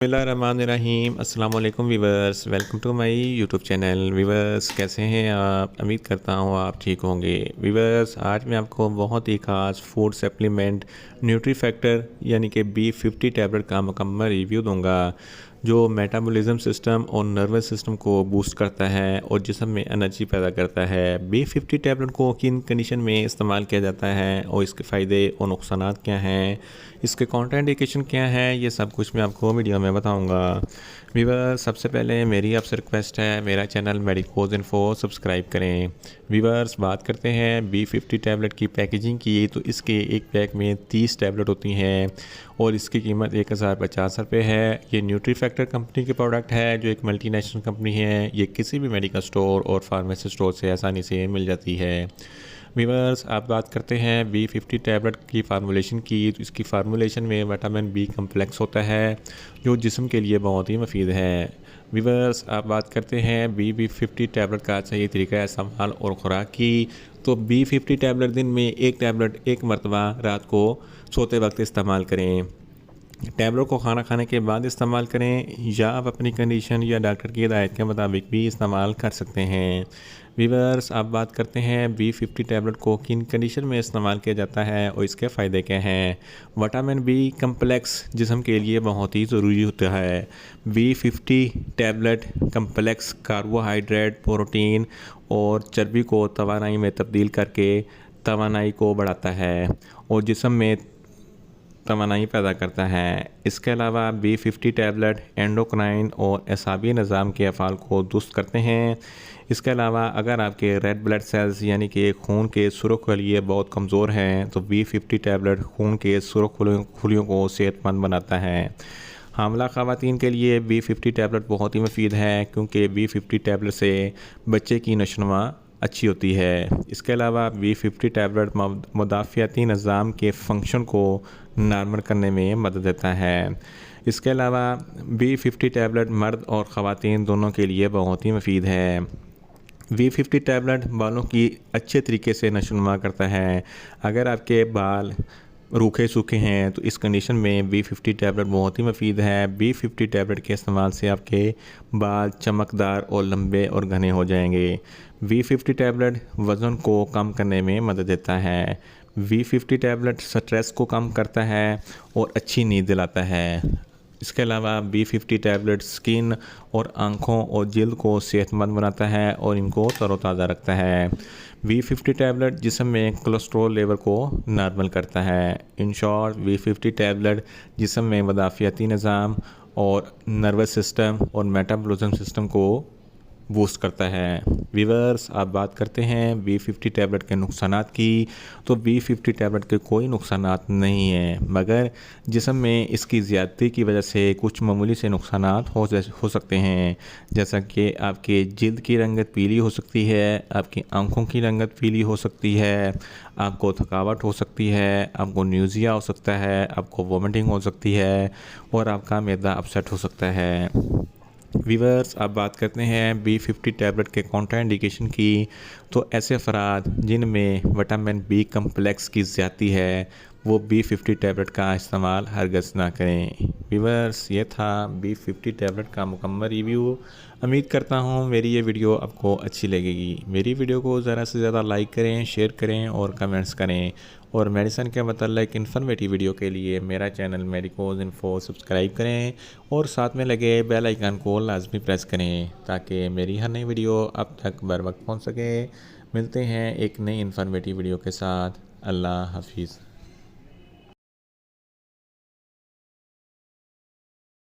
बिस्मिल्लाहिर्रहमानिर्रहीम। अस्सलाम वालेकुम viewers, welcome to my YouTube channel. Viewers कैसे हैं आप? उम्मीद करता हूँ आप ठीक होंगे। वीवर्स आज मैं आपको बहुत ही ख़ास फूड सप्लीमेंट न्यूट्री फैक्टर यानी कि B50 टैबलेट का मुकम्मल रिव्यू दूंगा जो मेटाबॉलिज्म सिस्टम और नर्वस सिस्टम को बूस्ट करता है और जिस्म में एनर्जी पैदा करता है। B50 टैबलेट को किन कंडीशन में इस्तेमाल किया जाता है और इसके फ़ायदे और नुकसानात क्या हैं, इसके कॉन्ट्राइंडिकेशन क्या है, ये सब कुछ मैं आपको वीडियो में बताऊंगा। वीवर सबसे पहले मेरी आपसे रिक्वेस्ट है, मेरा चैनल मेडिकोज इन्फो सब्सक्राइब करें। वीवर्स बात करते हैं B50 टैबलेट की पैकेजिंग की, तो इसके एक पैक में 30 टैबलेट होती हैं और इसकी कीमत 1050 रुपये है। ये न्यूट्री फैक्टर कंपनी की प्रोडक्ट है जो एक मल्टीनेशनल कंपनी है। ये किसी भी मेडिकल स्टोर और फार्मेसी स्टोर से आसानी से मिल जाती है। वीवर्स आप बात करते हैं B50 टैबलेट की फार्मूलेशन की, तो इसकी फार्मूलेशन में विटामिन B कम्प्लेक्स होता है जो जिस्म के लिए बहुत ही मुफीद है। वीवर्स आप बात करते हैं B50 टैबलेट का सही तरीका इस्तेमाल और ख़ुराक की, तो B50 टैबलेट दिन में एक टैबलेट एक मरतबा रात को सोते वक्त इस्तेमाल करें। टैबलेट को खाना खाने के बाद इस्तेमाल करें या आप अपनी कंडीशन या डॉक्टर की हिदायत के मुताबिक भी इस्तेमाल कर सकते हैं। वीवर्स आप बात करते हैं B50 टैबलेट को किन कंडीशन में इस्तेमाल किया जाता है और इसके फ़ायदे क्या हैं। विटामिन B कम्प्लेक्स जिस्म के लिए बहुत ही ज़रूरी होता है। B50 tablet complex carbohydrate, protein और चर्बी को तवानाई में तब्दील करके तवानाई को बढ़ाता है और जिस्म में तवानाई पैदा करता है। इसके अलावा B50 टैबलेट एंडोक्राइन और एसाबी निज़ाम के अफ़ाल को दुरुस्त करते हैं। इसके अलावा अगर आपके रेड ब्लड सेल्स यानी कि खून के सुर्ख खलिए बहुत कमज़ोर हैं तो B50 टैबलेट खून के सुर्ख खलियों को सेहतमंद बनाता है। हामला ख़वातीन के लिए B50 टैबलेट बहुत ही मुफीद है क्योंकि B50 टैबलेट से बच्चे की नशोनुमा अच्छी होती है। इसके अलावा B50 टैबलेट मुदाफ़ियाती निज़ाम के फंक्शन को नॉर्मल करने में मदद देता है। इसके अलावा B50 टैबलेट मर्द और ख़वातीन दोनों के लिए बहुत ही मुफीद है। B50 टैबलेट बालों की अच्छे तरीके से नशोनुमा करता है। अगर आपके बाल रूखे सूखे हैं तो इस कंडीशन में B50 टैबलेट बहुत ही मुफीद है। B50 टैबलेट के इस्तेमाल से आपके बाल चमकदार और लंबे और घने हो जाएंगे। B50 टैबलेट वज़न को कम करने में मदद देता है। B50 टैबलेट स्ट्रेस को कम करता है और अच्छी नींद दिलाता है। इसके अलावा B50 टैबलेट स्किन और आँखों और जिल्द को सेहतमंद बनाता है और इनको तरोताज़ा रखता है। B50 टैबलेट जिस्म में कोलेस्ट्रॉल लेवल को नॉर्मल करता है। इन शॉर्ट B50 टैबलेट जिस्म में मुदाफ़ियाती निज़ाम और नर्वस सिस्टम और मेटाबॉलिज्म सिस्टम को बूस्ट करता है। वीवर्स आप बात करते हैं B50 टैबलेट के नुकसानात की, तो B50 टैबलेट के कोई नुकसानात नहीं हैं मगर जिस्म में इसकी ज़्यादती की वजह से कुछ मामूली से नुकसानात हो सकते हैं, जैसा कि आपके जिल्द की रंगत पीली हो सकती है, आपकी आँखों की रंगत पीली हो सकती है, आपको थकावट हो सकती है, आपको न्यूज़िया हो सकता है, आपको वोमिटिंग हो सकती है और आपका मैदा अपसेट हो सकता है। वीवर्स आप बात करते हैं B50 टैबलेट के कॉन्ट्राइंडिकेशन की, तो ऐसे अफराद जिनमें विटामिन B कम्प्लेक्स की ज़्यादती है वो B50 टैबलेट का इस्तेमाल हरगज़ ना करें। वीवर्स ये था B50 टैबलेट का मुकम्मल रिव्यू। उम्मीद करता हूँ मेरी ये वीडियो आपको अच्छी लगेगी। मेरी वीडियो को ज़्यादा से ज़्यादा लाइक करें, शेयर करें और कमेंट्स करें और मेडिसिन के मतलब इन्फॉर्मेटिव वीडियो के लिए मेरा चैनल मेडिकोज इन्फो सब्सक्राइब करें और साथ में लगे बेल आइकन को लाजमी प्रेस करें ताकि मेरी हर नई वीडियो अब तक बर वक्त पहुँच सके। मिलते हैं एक नई इन्फॉर्मेटिव वीडियो के साथ। अल्लाह हाफिज़।